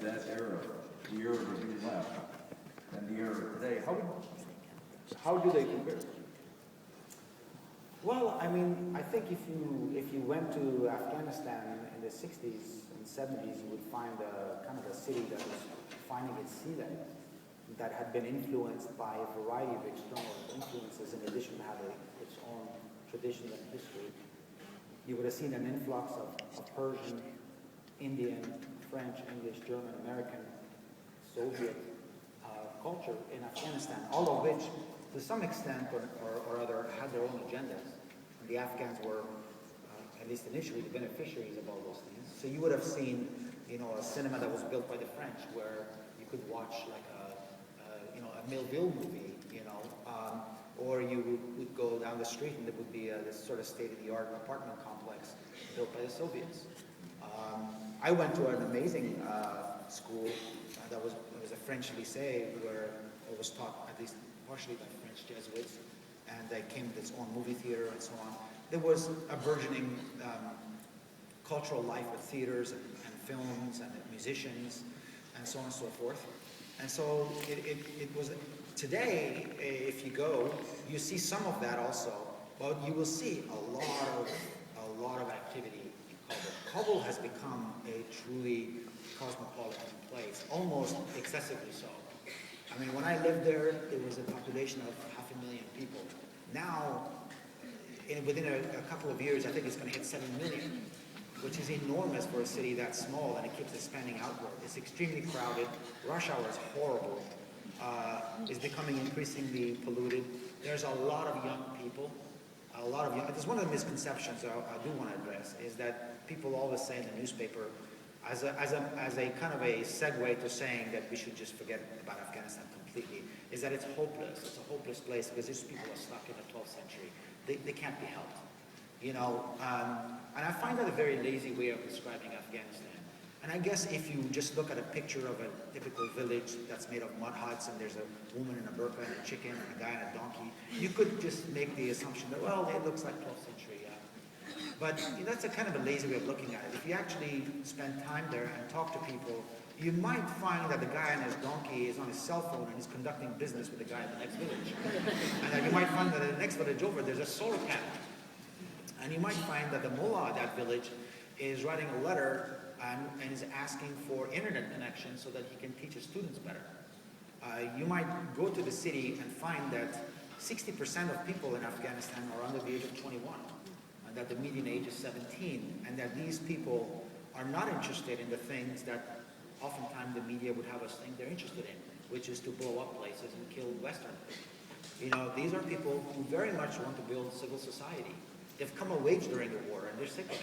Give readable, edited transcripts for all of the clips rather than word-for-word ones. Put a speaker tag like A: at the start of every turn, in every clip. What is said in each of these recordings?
A: that era, the era that you left, and the era today, how do they compare?
B: Well, I mean, I think if you went to Afghanistan in the 60s and 70s, you would find a kind of a city that was finding its sea legs, that had been influenced by a variety of external influences in addition to having its own traditions and history. You would have seen an influx of Persian, Indian, French, English, German, American, Soviet culture in Afghanistan, all of which, to some extent or other, had their own agendas. And the Afghans were, at least initially, the beneficiaries of all those things. So you would have seen, a cinema that was built by the French, where you could watch like a Millville movie, or you would go down the street and there would be this sort of state-of-the-art apartment complex built by the Soviets. I went to an amazing school that was a French lycée where it was taught at least partially by French Jesuits, and they came with its own movie theater and so on. There was a burgeoning cultural life with theaters and films and musicians and so on and so forth. And so it was, today, if you go, you see some of that also, but you will see a lot of activity in Kabul. Kabul has become a truly cosmopolitan place, almost excessively so. I mean, when I lived there, it was a population of 500,000 people. Now, within a couple of years, I think it's going to hit 7 million, which is enormous for a city that small, and it keeps expanding outward. It's extremely crowded. Rush hour is horrible. It's becoming increasingly polluted. There's a lot of young people. There's one of the misconceptions I do want to address is that people always say in the newspaper, as a kind of a segue to saying that we should just forget about Afghanistan completely, is that it's hopeless. It's a hopeless place because these people are stuck in the 12th century. They can't be helped. And I find that a very lazy way of describing Afghanistan. And I guess if you just look at a picture of a typical village that's made of mud huts and there's a woman in a burqa and a chicken and a guy on a donkey, you could just make the assumption that, well, it looks like 12th century, yeah. But that's a kind of a lazy way of looking at it. If you actually spend time there and talk to people, you might find that the guy on his donkey is on his cell phone and he's conducting business with the guy in the next village. And then you might find that in the next village over, there's a solar panel. And you might find that the mullah of that village is writing a letter and is asking for internet connection so that he can teach his students better. You might go to the city and find that 60% of people in Afghanistan are under the age of 21, and that the median age is 17, and that these people are not interested in the things that oftentimes the media would have us think they're interested in, which is to blow up places and kill Westerners. These are people who very much want to build civil society. They've come of age during the war and they're sick of it.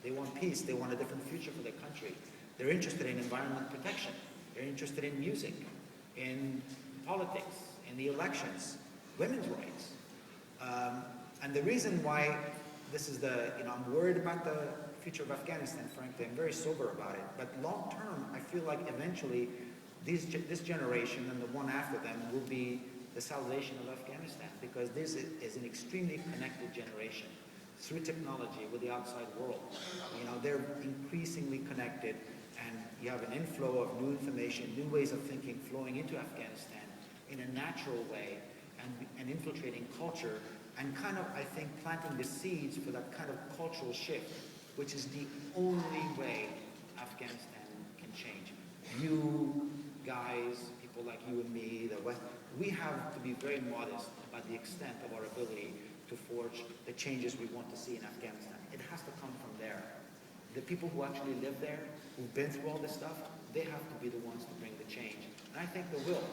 B: They want peace. They want a different future for their country. They're interested in environment protection. They're interested in music, in politics, in the elections, women's rights. And the reason why this is I'm worried about the future of Afghanistan, frankly. I'm very sober about it. But long term, I feel like eventually this generation and the one after them will be the salvation of Afghanistan, because this is an extremely connected generation through technology with the outside world. They're increasingly connected, and you have an inflow of new information, new ways of thinking flowing into Afghanistan in a natural way and infiltrating culture and kind of, I think, planting the seeds for that kind of cultural shift, which is the only way Afghanistan can change. You guys, people like you and me, the West, we have to be very modest about the extent of our ability to forge the changes we want to see in Afghanistan. It has to come from there. The people who actually live there, who've been through all this stuff, they have to be the ones to bring the change. And I think they will.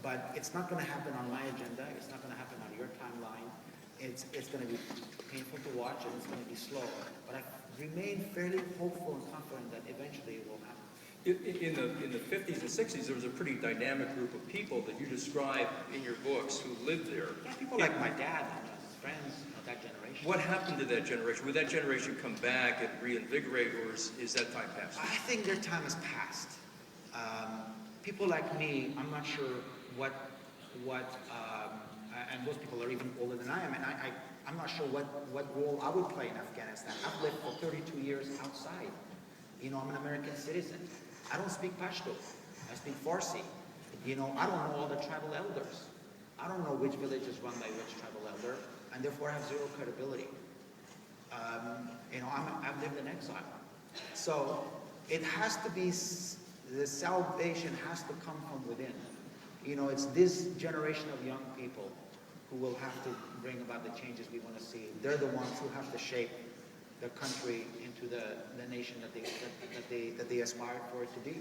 B: But it's not going to happen on my agenda. It's not going to happen on your timeline. It's going to be painful to watch, and it's going to be slow. But I remain fairly hopeful and confident that eventually it will happen.
C: In the 50s and 60s, there was a pretty dynamic group of people that you describe in your books who lived there.
B: Yeah, people like my dad and his friends of that generation.
C: What happened to that generation? Would that generation come back and reinvigorate, or is that time past?
B: I think their time has passed. People like me, I'm not sure what and those people are even older than I am, and I'm not sure what role I would play in Afghanistan. I've lived for 32 years outside. I'm an American citizen. I don't speak Pashto. I speak Farsi. You know, I don't know all the tribal elders. I don't know which village is run by which tribal elder, and therefore I have zero credibility. You know, I've lived in exile. So it has to be, the salvation has to come from within. You know, it's this generation of young people who will have to bring about the changes we want to see. They're the ones who have to shape the country into the nation that they aspire for it to be.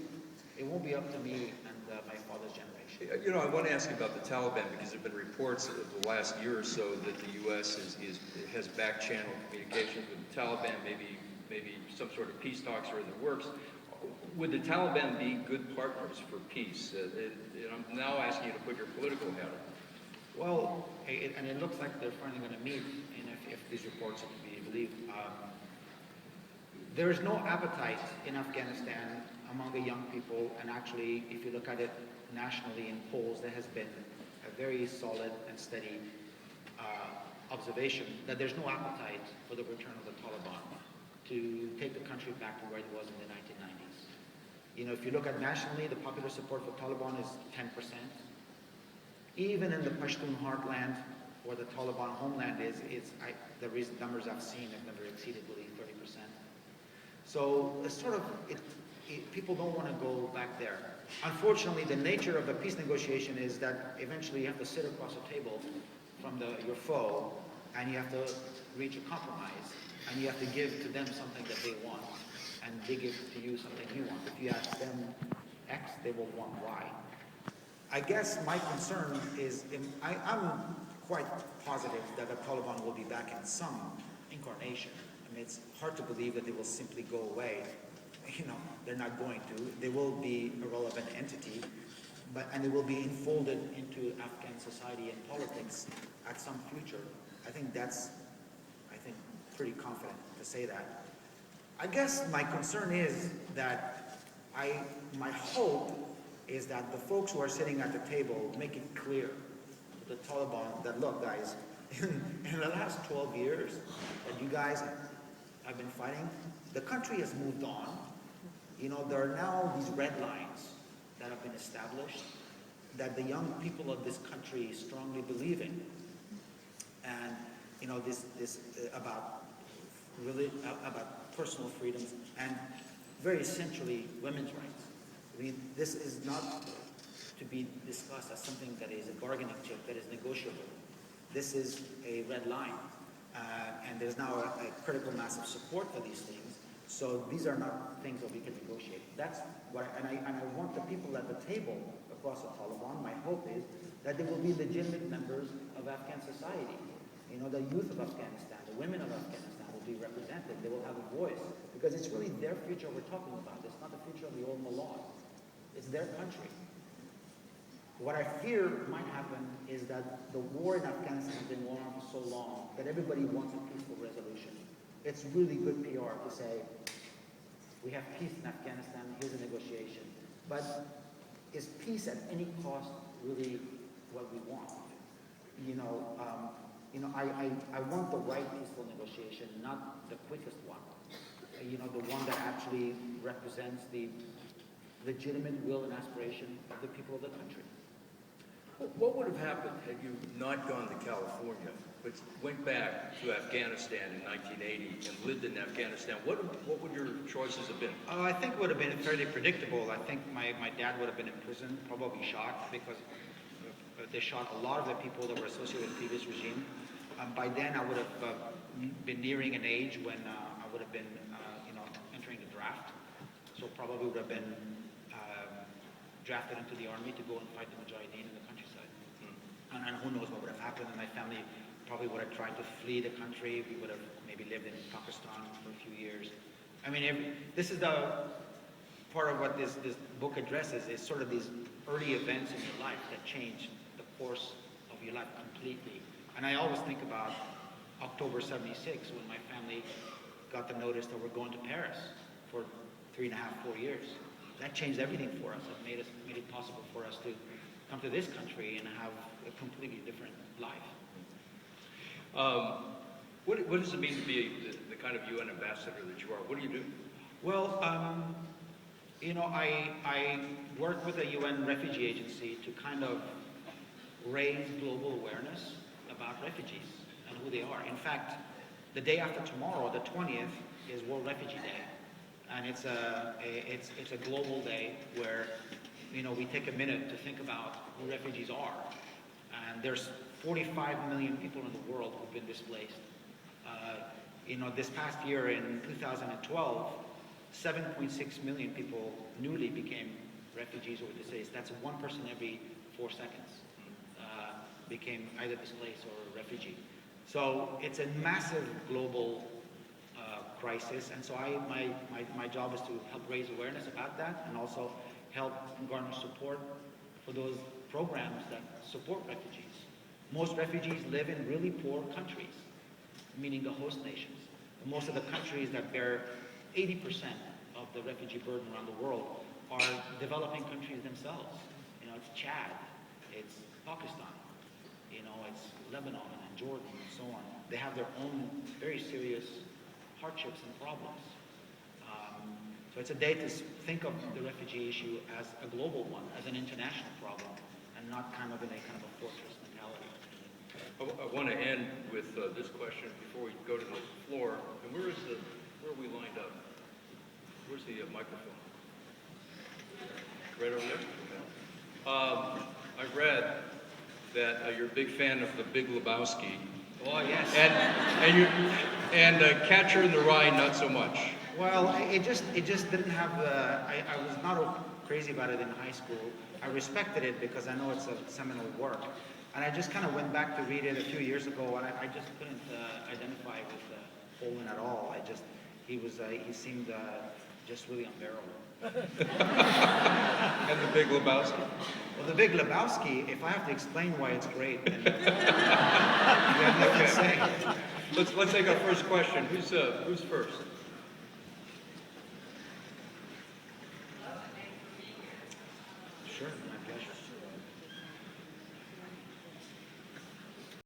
B: It won't be up to me and my father's generation.
C: You know, I want to ask you about the Taliban because there have been reports of the last year or so that the U.S. has back-channel communications with the Taliban, maybe some sort of peace talks are in the works. Would the Taliban be good partners for peace? I'm now asking you to put your political hat on.
B: Well, and it looks like they're finally going to meet, and if these reports are to be believed. There is no appetite in Afghanistan among the young people, and actually, if you look at it nationally in polls, there has been a very solid and steady observation that there's no appetite for the return of the Taliban to take the country back to where it was in the 1990s. You know, if you look at nationally, the popular support for Taliban is 10%. Even in the Pashtun heartland, where the Taliban homeland is, the recent numbers I've seen have never exceeded, I believe, 30%. So it's sort of, people don't want to go back there. Unfortunately, the nature of the peace negotiation is that eventually you have to sit across a table from your foe, and you have to reach a compromise, and you have to give to them something that they want, and they give to you something you want. If you ask them X, they will want Y. I guess my concern is, I'm quite positive that the Taliban will be back in some incarnation. I mean, it's hard to believe that they will simply go away. You know, they're not going to. They will be a relevant entity, and they will be enfolded into Afghan society and politics at some future. I think pretty confident to say that. I guess my concern is that my hope is that the folks who are sitting at the table make it clear to the Taliban that, look, guys, in the last 12 years that you guys have been fighting, the country has moved on. You know, there are now these red lines that have been established that the young people of this country strongly believe in. And, you know, this about personal freedoms and very essentially women's rights. I mean, this is not to be discussed as something that is a bargaining chip, that is negotiable. This is a red line, and there's now a critical mass of support for these things. So these are not things that we can negotiate. That's what, and I want the people at the table across the Taliban. My hope is that they will be legitimate members of Afghan society. You know, the youth of Afghanistan, the women of Afghanistan will be represented. They will have a voice because it's really their future we're talking about. It's not the future of the old Malad. It's their country. What I fear might happen is that the war in Afghanistan has been going on for so long that everybody wants a peaceful resolution. It's really good PR to say, we have peace in Afghanistan, here's a negotiation. But is peace at any cost really what we want? I want the right peaceful negotiation, not the quickest one. The one that actually represents the legitimate will and aspiration of the people of the country.
C: What would have happened had you not gone to California, but went back to Afghanistan in 1980 and lived in Afghanistan? What would your choices have been?
B: I think it would have been fairly predictable. I think my dad would have been in prison, probably shot, because they shot a lot of the people that were associated with the previous regime. By then, I would have been nearing an age when I would have been, entering the draft. So probably would have been drafted into the army to go and fight the Mujahideen in the countryside. And who knows what would have happened, and my family probably would have tried to flee the country. We would have maybe lived in Pakistan for a few years. I mean, this is the part of what this book addresses, is sort of these early events in your life that change the course of your life completely. And I always think about October 76, when my family got the notice that we're going to Paris for 3.5, 4 years. That changed everything for us. It made it possible for us to come to this country and have a completely different life.
C: What does it mean to be the kind of UN ambassador that you are? What do you do?
B: Well, You know, I work with the UN Refugee Agency to kind of raise global awareness about refugees and who they are. In fact, the day after tomorrow, the 20th, is World Refugee Day. And it's a global day where, you know, we take a minute to think about who refugees are. And there's 45 million people in the world who've been displaced. You know, this past year in 2012, 7.6 million people newly became refugees or displaced. That's one person every 4 seconds became either displaced or a refugee. So it's a massive global crisis, and so my job is to help raise awareness about that and also help garner support for those programs that support refugees. Most refugees live in really poor countries, meaning the host nations. Most of the countries that bear 80% of the refugee burden around the world are developing countries themselves. You know, it's Chad, it's Pakistan, you know, it's Lebanon and Jordan and so on. They have their own very serious hardships and problems. So it's a day to think of the refugee issue as a global one, as an international problem, and not kind of in a kind of a fortress mentality.
C: I want to end with this question before we go to the floor. And where are we lined up? Where's the microphone? Right over there? I read that you're a big fan of The Big Lebowski.
B: Oh, yes.
C: And Catcher in the Rye, not so much.
B: Well, it just didn't have the, I was not crazy about it in high school. I respected it because I know it's a seminal work. And I just kind of went back to read it a few years ago, and I just couldn't identify with Olin at all. He seemed just really unbearable.
C: And The Big Lebowski?
B: Well, The Big Lebowski, if I have to explain why it's great, then you have nothing to say.
C: Let's take our first question. Who's first?
B: Sure, my pleasure.